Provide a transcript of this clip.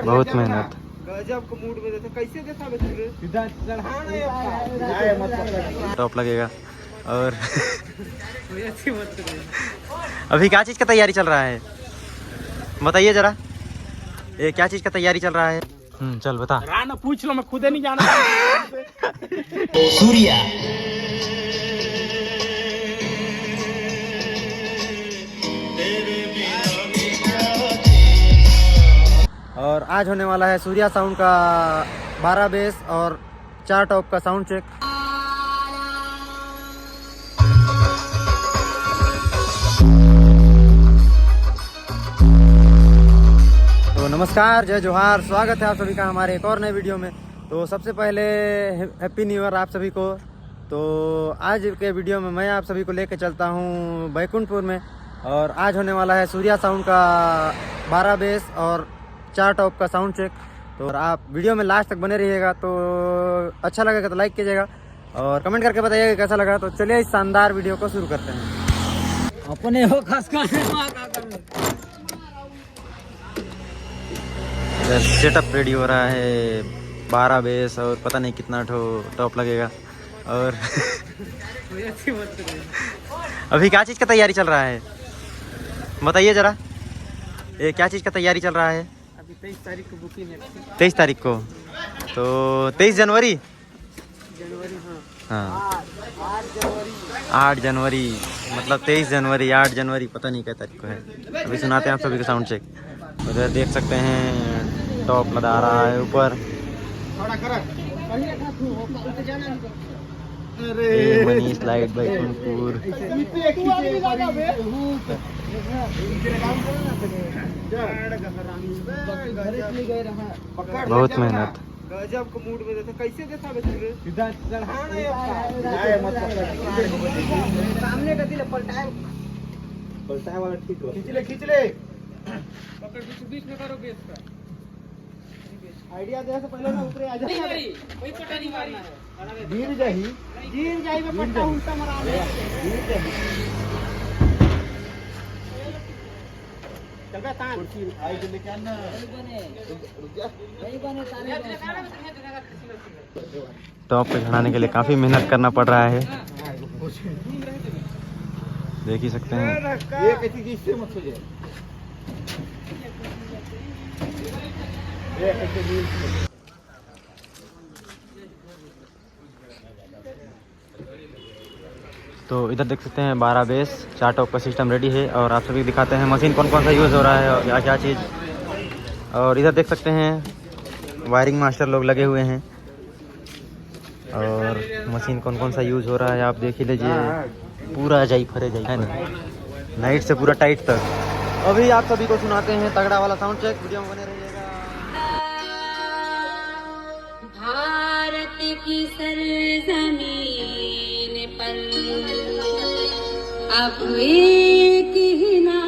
बहुत मेहनत। गजब का मूड में था, कैसे देखा टॉप लगेगा। और अभी क्या चीज़ का तैयारी चल रहा है बताइए जरा, ये क्या चीज़ का तैयारी चल रहा है? चल बता। राना पूछ लो, मैं खुद नहीं जाना। सूर्या और आज होने वाला है सूर्या साउंड का 12 बेस और 4 टॉप का साउंड चेक। तो नमस्कार, जय जोहार, स्वागत है आप सभी का हमारे एक और नए वीडियो में। तो सबसे पहले हैप्पी न्यू ईयर आप सभी को। तो आज के वीडियो में मैं आप सभी को लेकर चलता हूँ बैकुंठपुर में, और आज होने वाला है सूर्या साउंड का 12 बेस और 4 टॉप का साउंड चेक। तो आप वीडियो में लास्ट तक बने रहिएगा, तो अच्छा लगेगा तो लाइक कीजिएगा और कमेंट करके बताइएगा कैसा लगा। तो चलिए इस शानदार वीडियो को शुरू करते हैं। अपने हो खास सेटअप रेडी हो रहा है, 12 बेस और पता नहीं कितना टॉप लगेगा। और अभी क्या चीज़ का तैयारी चल रहा है बताइए जरा, ये क्या चीज़ का तैयारी चल रहा है? अभी 23 तारीख को बुकिंग है। 23 तारीख को, तो 23 जनवरी। हाँ 8 जनवरी, मतलब 23 जनवरी, 8 जनवरी, पता नहीं क्या तारीख को है। अभी सुनाते हैं आप सभी को साउंड चेक। उधर देख सकते हैं टॉप लगा रहा है ऊपर। मनीष लाइट बैकुंठपुर। बहुत मेहनत। गजब का मूड में था, कैसे देखा सामने का दिल पलटाए वाला ठीक हो। खींच ले पकड़, बीच में करो बेस का आइडिया दे से पहले ना ऊपर आ जा। कोई पट्टा नहीं मारना है, गिर जाही में पट्टा उल्टा मारा ले। गिर जाही चल बे तान कुर्सी आई के लेके आना। नहीं बने टॉप पे चढ़ाने के लिए काफ़ी मेहनत करना पड़ रहा है, देख ही सकते हैं। ये कैसी चीज से मत हो जाए, ये कैसे रील से। तो इधर देख सकते हैं 12 बेस 4 टॉप का सिस्टम रेडी है, और आप सभी दिखाते हैं मशीन कौन कौन सा यूज़ हो रहा है और क्या क्या चीज़। और इधर देख सकते हैं वायरिंग मास्टर लोग लगे हुए हैं, और मशीन कौन कौन सा यूज़ हो रहा है आप देख ही लीजिए। पूरा जाई फरे जाई है ना, नाइट से पूरा टाइट तक। अभी आप सभी को सुनाते हैं तगड़ा वाला साउंड चेक, वीडियो में बने रहिएगा। भारत की सरजमीन पर अब एक ही नारा